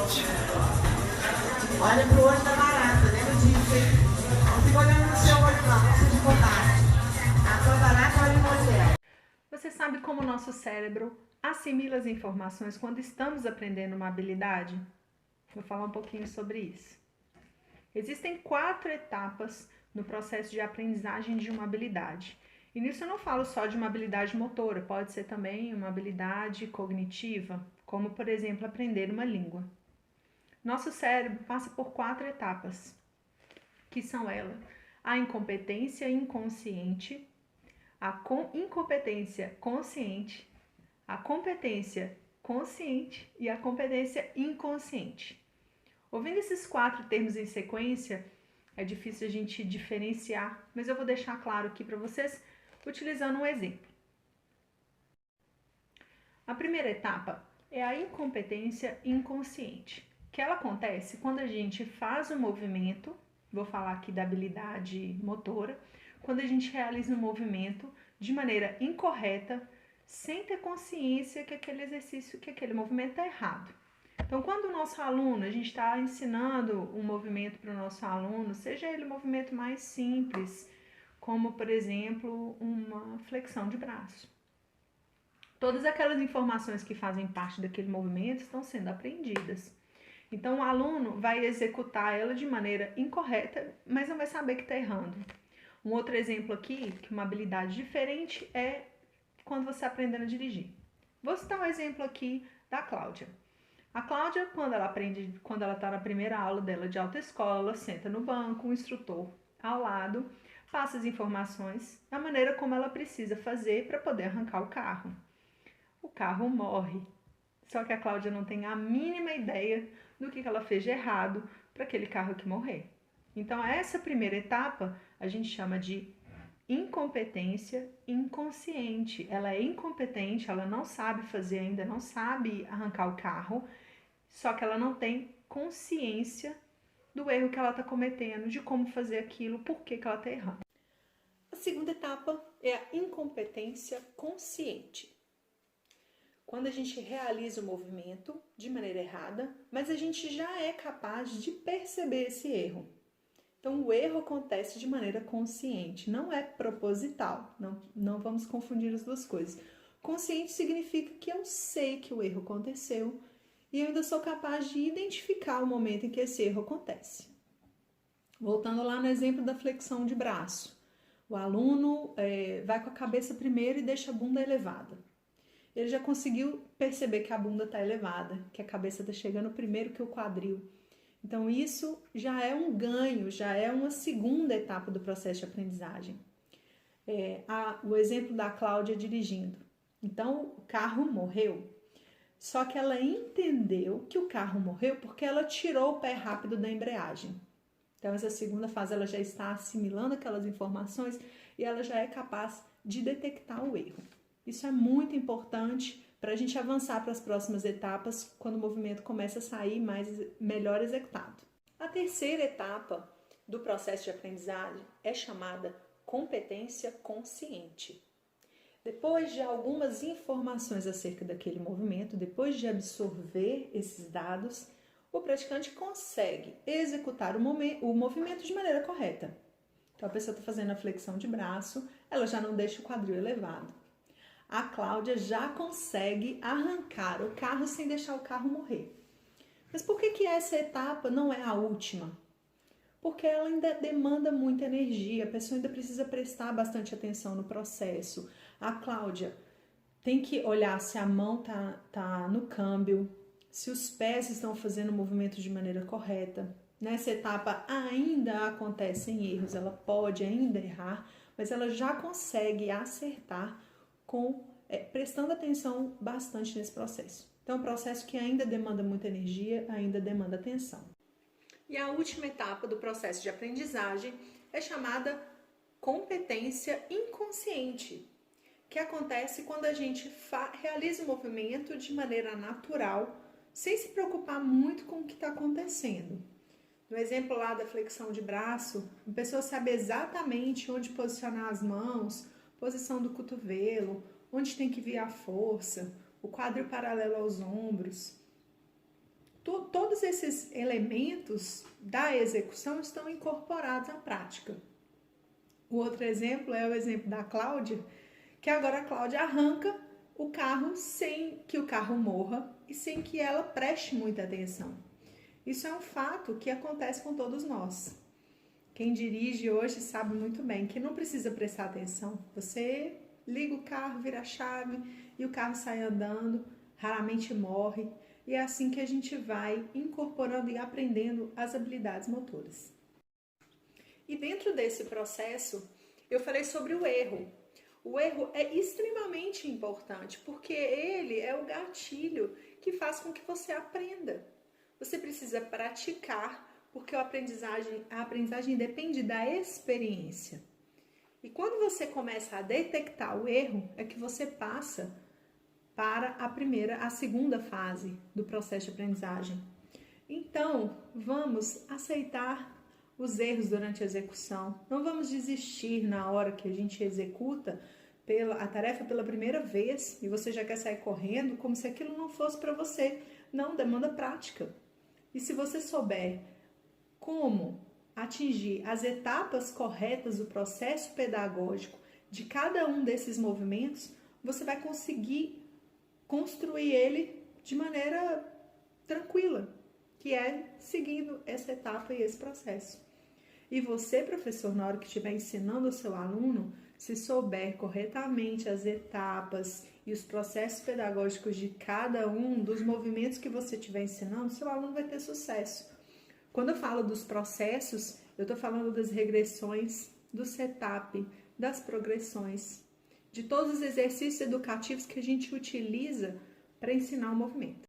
Olha pro olho da barata, lembra disso, hein? Não fica olhando no seu olho não, não precisa de contato. A sua barata olha no olho dela. Você sabe como o nosso cérebro assimila as informações quando estamos aprendendo uma habilidade? Vou falar um pouquinho sobre isso. Existem 4 etapas no processo de aprendizagem de uma habilidade. E nisso eu não falo só de uma habilidade motora, pode ser também uma habilidade cognitiva, como por exemplo aprender uma língua. Nosso cérebro passa por 4 etapas, que são elas: a incompetência inconsciente, a incompetência consciente, a competência consciente e a competência inconsciente. Ouvindo esses 4 termos em sequência, é difícil a gente diferenciar, mas eu vou deixar claro aqui para vocês utilizando um exemplo. A primeira etapa é a incompetência inconsciente, que ela acontece quando a gente faz um movimento, vou falar aqui da habilidade motora, quando a gente realiza um movimento de maneira incorreta, sem ter consciência que aquele exercício, que aquele movimento é errado. Então, quando o nosso aluno, a gente está ensinando um movimento para o nosso aluno, seja ele um movimento mais simples, como, por exemplo, uma flexão de braço. Todas aquelas informações que fazem parte daquele movimento estão sendo aprendidas. Então, o aluno vai executar ela de maneira incorreta, mas não vai saber que está errando. Um outro exemplo aqui, que uma habilidade diferente, é quando você está aprendendo a dirigir. Vou citar um exemplo aqui da Cláudia. A Cláudia, quando ela está na primeira aula dela de autoescola, ela senta no banco, um instrutor ao lado, passa as informações da maneira como ela precisa fazer para poder arrancar o carro. O carro morre. Só que a Cláudia não tem a mínima ideia do que ela fez de errado para aquele carro que morrer. Então, essa primeira etapa a gente chama de incompetência inconsciente. Ela é incompetente, ela não sabe fazer ainda, não sabe arrancar o carro, só que ela não tem consciência do erro que ela está cometendo, de como fazer aquilo, por que ela está errando. A segunda etapa é a incompetência consciente. Quando a gente realiza o movimento de maneira errada, mas a gente já é capaz de perceber esse erro. Então, o erro acontece de maneira consciente, não é proposital. Não vamos confundir as duas coisas. Consciente significa que eu sei que o erro aconteceu e eu ainda sou capaz de identificar o momento em que esse erro acontece. Voltando lá no exemplo da flexão de braço. O aluno vai com a cabeça primeiro e deixa a bunda elevada. Ele já conseguiu perceber que a bunda está elevada, que a cabeça está chegando primeiro que o quadril. Então, isso já é um ganho, já é uma segunda etapa do processo de aprendizagem. O exemplo da Cláudia dirigindo. Então, o carro morreu, só que ela entendeu que o carro morreu porque ela tirou o pé rápido da embreagem. Então, essa segunda fase, ela já está assimilando aquelas informações e ela já é capaz de detectar o erro. Isso é muito importante para a gente avançar para as próximas etapas, quando o movimento começa a sair melhor executado. A terceira etapa do processo de aprendizagem é chamada competência consciente. Depois de algumas informações acerca daquele movimento, depois de absorver esses dados, o praticante consegue executar o movimento de maneira correta. Então, a pessoa está fazendo a flexão de braço, ela já não deixa o quadril elevado. A Cláudia já consegue arrancar o carro sem deixar o carro morrer. Mas por que essa etapa não é a última? Porque ela ainda demanda muita energia, a pessoa ainda precisa prestar bastante atenção no processo. A Cláudia tem que olhar se a mão tá no câmbio, se os pés estão fazendo o movimento de maneira correta. Nessa etapa ainda acontecem erros, ela pode ainda errar, mas ela já consegue acertar prestando atenção bastante nesse processo. Então, é um processo que ainda demanda muita energia, ainda demanda atenção. E a última etapa do processo de aprendizagem é chamada competência inconsciente, que acontece quando a gente realiza o movimento de maneira natural, sem se preocupar muito com o que está acontecendo. No exemplo lá da flexão de braço, a pessoa sabe exatamente onde posicionar as mãos, posição do cotovelo, onde tem que vir a força, o quadril paralelo aos ombros. todos esses elementos da execução estão incorporados à prática. O outro exemplo é o exemplo da Cláudia, que agora a Cláudia arranca o carro sem que o carro morra e sem que ela preste muita atenção. Isso é um fato que acontece com todos nós. Quem dirige hoje sabe muito bem que não precisa prestar atenção. Você liga o carro, vira a chave e o carro sai andando, raramente morre. E é assim que a gente vai incorporando e aprendendo as habilidades motoras. E dentro desse processo, eu falei sobre o erro. O erro é extremamente importante, porque ele é o gatilho que faz com que você aprenda. Você precisa praticar, porque a aprendizagem depende da experiência. E quando você começa a detectar o erro, é que você passa para a segunda fase do processo de aprendizagem. Então, vamos aceitar os erros durante a execução. Não vamos desistir na hora que a gente executa a tarefa pela primeira vez e você já quer sair correndo como se aquilo não fosse para você. Não, demanda prática. E se você souber como atingir as etapas corretas do processo pedagógico de cada um desses movimentos, você vai conseguir construir ele de maneira tranquila, que é seguindo essa etapa e esse processo. E você, professor, na hora que estiver ensinando o seu aluno, se souber corretamente as etapas e os processos pedagógicos de cada um dos movimentos que você estiver ensinando, seu aluno vai ter sucesso. Quando eu falo dos processos, eu estou falando das regressões, do setup, das progressões, de todos os exercícios educativos que a gente utiliza para ensinar o movimento.